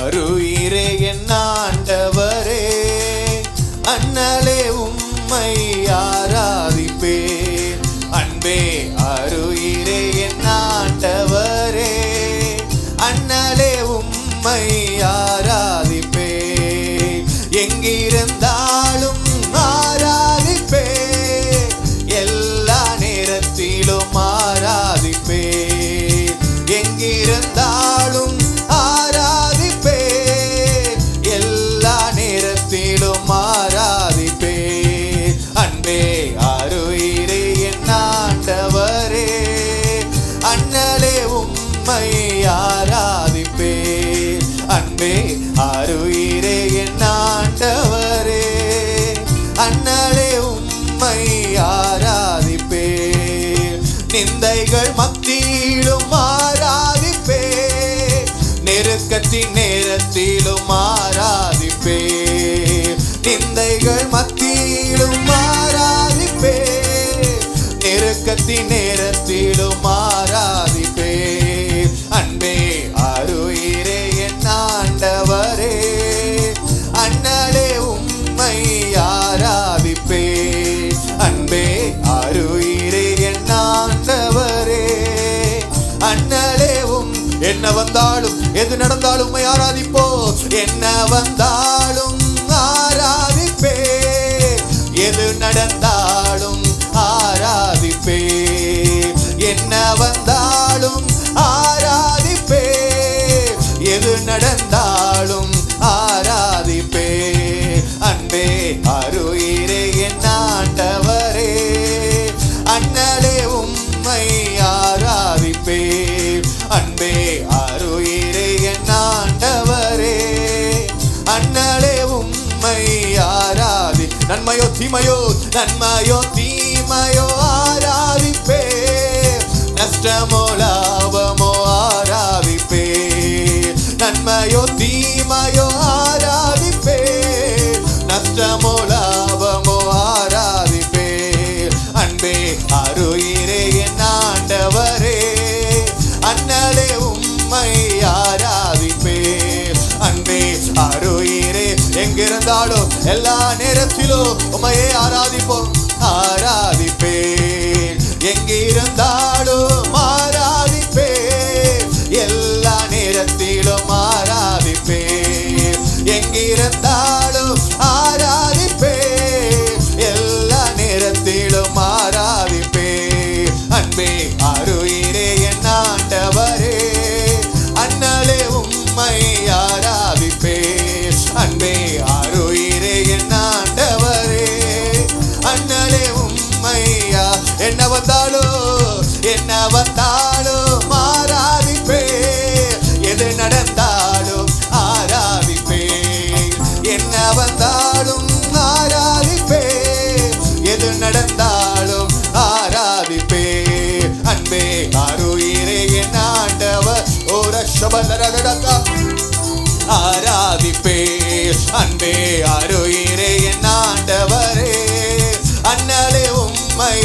அருயிரே என் ஆண்டவரே, அண்ணலே உம்மை ஆராதிப்பேன். அன்பே அருயிரே என் ஆண்டவரே, அண்ணலே உம்மை ஆராதிப்பேன். எங்கிருந்தாலும் ஆராதிப்பேன், எல்லா நேரத்திலும் ஆராதிப்பேன். எங்கிருந்தாலும் ஆராதிப்பேன், எல்லா நேரத்திலும் ஆராதிப்பேன். அன்பே அருயிரே என் ஆண்டவரே, அண்ணலே உம்மை ஆராதிப்பேன். அன்பே அருயிரே என் ஆண்டவரே, அண்ணலே உம்மை ஆராதிப்பேன். நிந்தைகள் மத்தியிலும் ஆராதிப்பேன், நெருக்கத்தின் நேரத்திலும் ஆராதிப்பேன். நிந்தைகள் மத்தியிலும் ஆராதிப்பேன், நெருக்கத்தின் நேரத்திலும் ஆராதிப்பேன். அன்பே அருயிரே என் ஆண்டவரே, அண்ணலே உம்மை ஆராதிப்பேன். அன்பே அருயிரே என் ஆண்டவரே, அண்ணலே என்ன வந்தாலும் எது நடந்தாலும் உம்மை ஆராதிப்போம். என்ன வந்தாலும் ஆராதிப்பேன், எது நடந்தாலும் ஆராதிப்பேன். என்ன வந்தாலும் ஆராதிப்பேன், எது நடந்தாலும் ஆராதிப்பேன். அன்பே அருயிரே என் ஆண்டவரே, அண்ணலே உம்மை ஆராதிப்பேன். அன்பே அருயிரே என் ஆண்டவரே, அண்ணலே உம்மை ஆராதி. நன்மையோ தீமையோ, நன்மையோ தீமையோ ஆராதிப்பேன், நஷ்டமோ லாபமோ ஆராதிப்பேன். நன்மையோ தீமையோ ஆராதிப்பேன், நஷ்டமோ லாபமோ ஆராதிப்பேன். அன்பே அருயிரே என் ஆண்டவரே, அண்ணலே உம்மை ஆராதிப்பேன். அன்பே அருயிரே, எங்கிருந்தாலும் எல்லா நேரத்திலும் உம்மையே ஆராதிப்போம். ஆராதிப்பேன், எங்கிருந்தாலும் ஆராதிப்பேன், எல்லா நேரத்திலும் ஆராதிப்பேன். எங்கிருந்தாலும் ஆராதிப்பேன், எல்லா நேரத்திலும் ஆராதிப்பேன். அன்பே அருயிரே என் ஆண்டவரே, அண்ணலே உம்மை ஆராதிப்பேன். அன்பே அருயிரே என் ஆண்டவரே, அண்ணலே உம்மை என்ன வந்தாலும் என்ன வந்தாலும் ஆராதிப்பேன், எது நடந்தாலும் ஆராதிப்பேன். என்ன வந்தாலும் ஆராதிப்பேன், எது நடந்தாலும் ஆராதிப்பேன். அன்பே அருயிரே என் ஆண்டவர் ஓர சபலரடகா ஆராதிப்பேன். அன்பே அருயிரே என் ஆண்டவரே, அண்ணலே உம்மை